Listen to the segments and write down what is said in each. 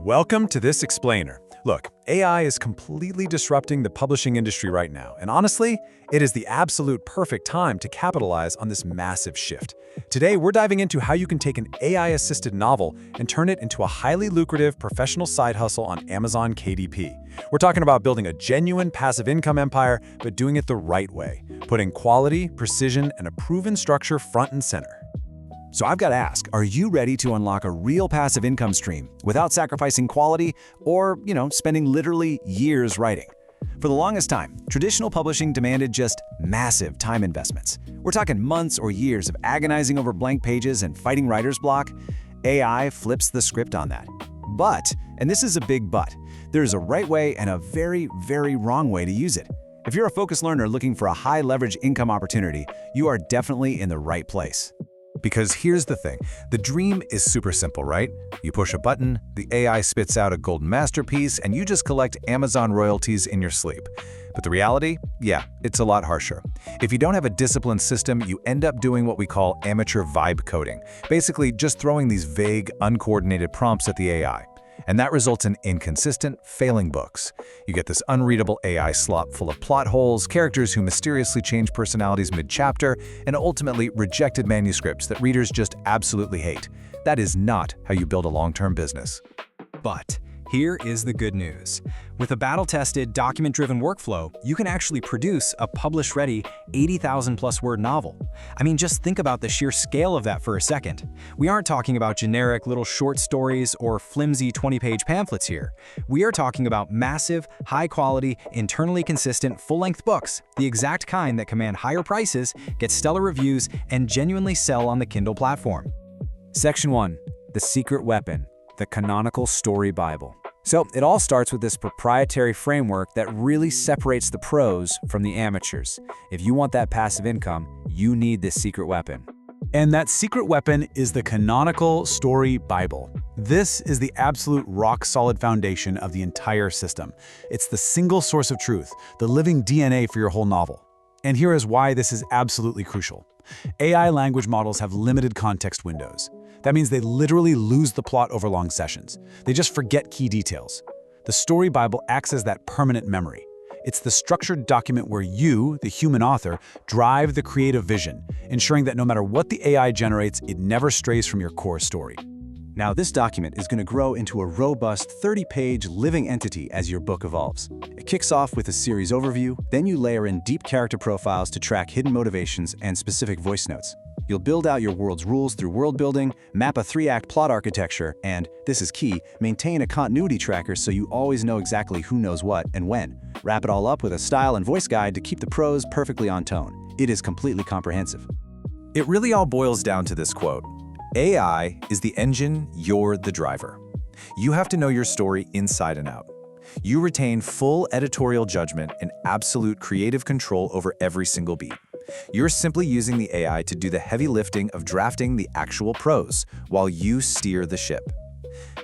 Welcome to this explainer. Look, AI is completely disrupting the publishing industry right now, and honestly, it is the absolute perfect time to capitalize on this massive shift. Today, we're diving into how you can take an AI-assisted novel and turn it into a highly lucrative professional side hustle on Amazon KDP. We're talking about building a genuine passive income empire, but doing it the right way, putting quality, precision, and a proven structure front and center. So I've got to ask, are you ready to unlock a real passive income stream without sacrificing quality or, spending literally years writing? For the longest time, traditional publishing demanded just massive time investments. We're talking months or years of agonizing over blank pages and fighting writer's block. AI flips the script on that. But, and this is a big but, there's a right way and a very, very wrong way to use it. If you're a focused learner looking for a high-leverage income opportunity, you are definitely in the right place. Because here's the thing, the dream is super simple, right? You push a button, the AI spits out a golden masterpiece, and you just collect Amazon royalties in your sleep. But the reality? Yeah, it's a lot harsher. If you don't have a disciplined system, you end up doing what we call amateur vibe coding, basically just throwing these vague, uncoordinated prompts at the AI. And that results in inconsistent, failing books. You get this unreadable AI slop full of plot holes, characters who mysteriously change personalities mid-chapter, and ultimately rejected manuscripts that readers just absolutely hate. That is not how you build a long-term business. But here is the good news. With a battle-tested, document-driven workflow, you can actually produce a publish-ready 80,000-plus word novel. I mean, just think about the sheer scale of that for a second. We aren't talking about generic little short stories or flimsy 20-page pamphlets here. We are talking about massive, high-quality, internally consistent, full-length books, the exact kind that command higher prices, get stellar reviews, and genuinely sell on the Kindle platform. Section 1. The Secret Weapon, the Canonical Story Bible. So it all starts with this proprietary framework that really separates the pros from the amateurs. If you want that passive income, you need this secret weapon. And that secret weapon is the Canonical Story Bible. This is the absolute rock-solid foundation of the entire system. It's the single source of truth, the living DNA for your whole novel. And here is why this is absolutely crucial. AI language models have limited context windows. That means they literally lose the plot over long sessions. They just forget key details. The Story Bible acts as that permanent memory. It's the structured document where you, the human author, drive the creative vision, ensuring that no matter what the AI generates, it never strays from your core story. Now, this document is going to grow into a robust 30-page living entity as your book evolves. It kicks off with a series overview, then you layer in deep character profiles to track hidden motivations and specific voice notes. You'll build out your world's rules through world building, map a 3-act plot architecture, and, this is key, maintain a continuity tracker so you always know exactly who knows what and when. Wrap it all up with a style and voice guide to keep the prose perfectly on tone. It is completely comprehensive. It really all boils down to this quote: AI is the engine, you're the driver. You have to know your story inside and out. You retain full editorial judgment and absolute creative control over every single beat. You're simply using the AI to do the heavy lifting of drafting the actual prose, while you steer the ship.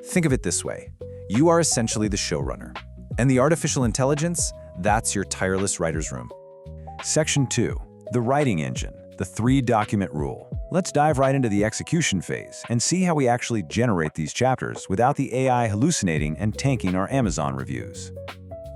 Think of it this way. You are essentially the showrunner. And the artificial intelligence, that's your tireless writer's room. Section 2. The Writing Engine, the 3-document rule. Let's dive right into the execution phase and see how we actually generate these chapters without the AI hallucinating and tanking our Amazon reviews.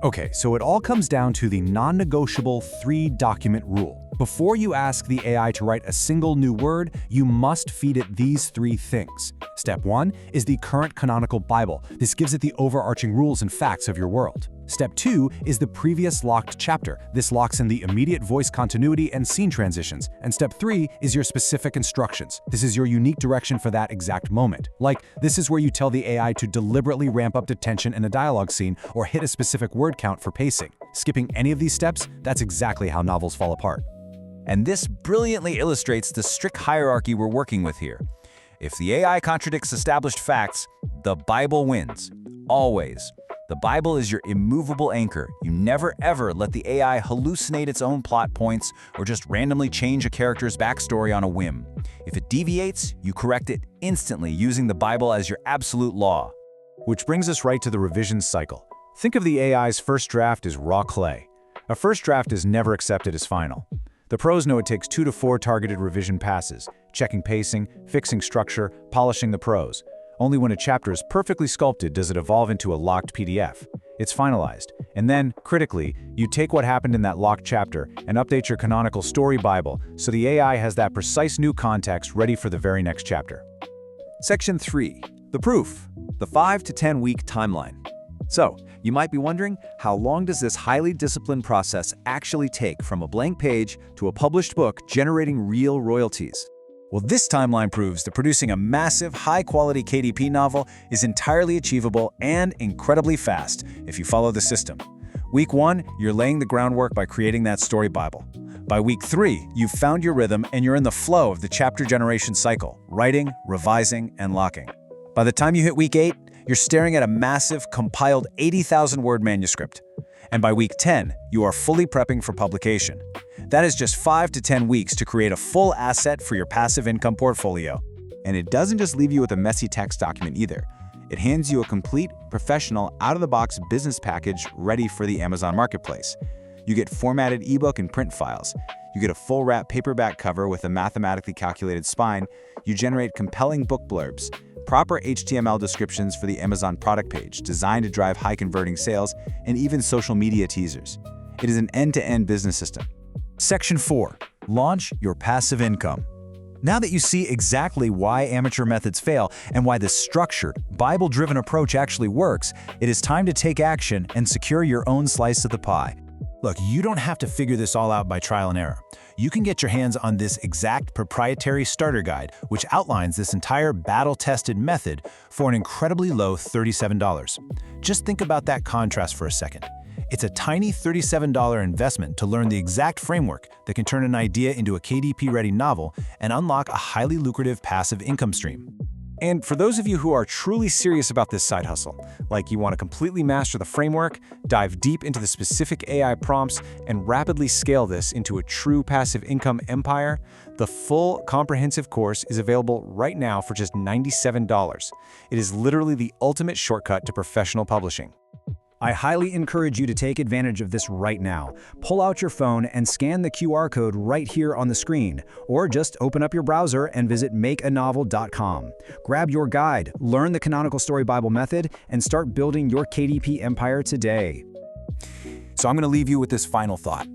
Okay, so it all comes down to the non-negotiable 3-document rule. Before you ask the AI to write a single new word, you must feed it these 3 things. Step 1 is the current canonical Bible. This gives it the overarching rules and facts of your world. Step 2 is the previous locked chapter. This locks in the immediate voice continuity and scene transitions. And step 3 is your specific instructions. This is your unique direction for that exact moment. Like, this is where you tell the AI to deliberately ramp up the tension in a dialogue scene or hit a specific word count for pacing. Skipping any of these steps, that's exactly how novels fall apart. And this brilliantly illustrates the strict hierarchy we're working with here. If the AI contradicts established facts, the Bible wins. Always. The Bible is your immovable anchor. You never ever let the AI hallucinate its own plot points or just randomly change a character's backstory on a whim. If it deviates, you correct it instantly using the Bible as your absolute law. Which brings us right to the revision cycle. Think of the AI's first draft as raw clay. A first draft is never accepted as final. The pros know it takes 2 to 4 targeted revision passes, checking pacing, fixing structure, polishing the prose. Only when a chapter is perfectly sculpted does it evolve into a locked PDF. It's finalized. And then, critically, you take what happened in that locked chapter and update your canonical story Bible so the AI has that precise new context ready for the very next chapter. Section 3. The proof. The 5 to 10 week timeline. So, you might be wondering, how long does this highly disciplined process actually take from a blank page to a published book generating real royalties? Well, this timeline proves that producing a massive, high-quality KDP novel is entirely achievable and incredibly fast if you follow the system. Week 1, you're laying the groundwork by creating that story Bible. By week 3, you've found your rhythm and you're in the flow of the chapter generation cycle, writing, revising, and locking. By the time you hit week 8, you're staring at a massive, compiled 80,000-word manuscript. And by week 10, you are fully prepping for publication. That is just 5 to 10 weeks to create a full asset for your passive income portfolio. And it doesn't just leave you with a messy text document either. It hands you a complete, professional, out-of-the-box business package ready for the Amazon Marketplace. You get formatted ebook and print files. You get a full-wrap paperback cover with a mathematically calculated spine. You generate compelling book blurbs, proper HTML descriptions for the Amazon product page designed to drive high-converting sales, and even social media teasers. It is an end-to-end business system. Section 4. Launch your passive income. Now that you see exactly why amateur methods fail and why this structured, Bible-driven approach actually works, it is time to take action and secure your own slice of the pie. Look, you don't have to figure this all out by trial and error. You can get your hands on this exact proprietary starter guide, which outlines this entire battle-tested method for an incredibly low $37. Just think about that contrast for a second. It's a tiny $37 investment to learn the exact framework that can turn an idea into a KDP-ready novel and unlock a highly lucrative passive income stream. And for those of you who are truly serious about this side hustle, like you want to completely master the framework, dive deep into the specific AI prompts, and rapidly scale this into a true passive income empire, the full comprehensive course is available right now for just $97. It is literally the ultimate shortcut to professional publishing. I highly encourage you to take advantage of this right now. Pull out your phone and scan the QR code right here on the screen, or just open up your browser and visit makeanovel.com. Grab your guide, learn the canonical story Bible method, and start building your KDP empire today. So I'm going to leave you with this final thought.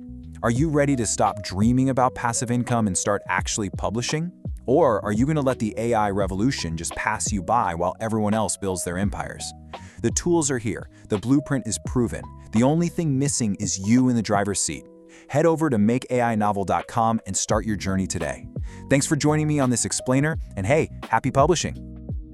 Are you ready to stop dreaming about passive income and start actually publishing? Or are you going to let the AI revolution just pass you by while everyone else builds their empires? The tools are here. The blueprint is proven. The only thing missing is you in the driver's seat. Head over to makeainovel.com and start your journey today. Thanks for joining me on this explainer, and hey, happy publishing!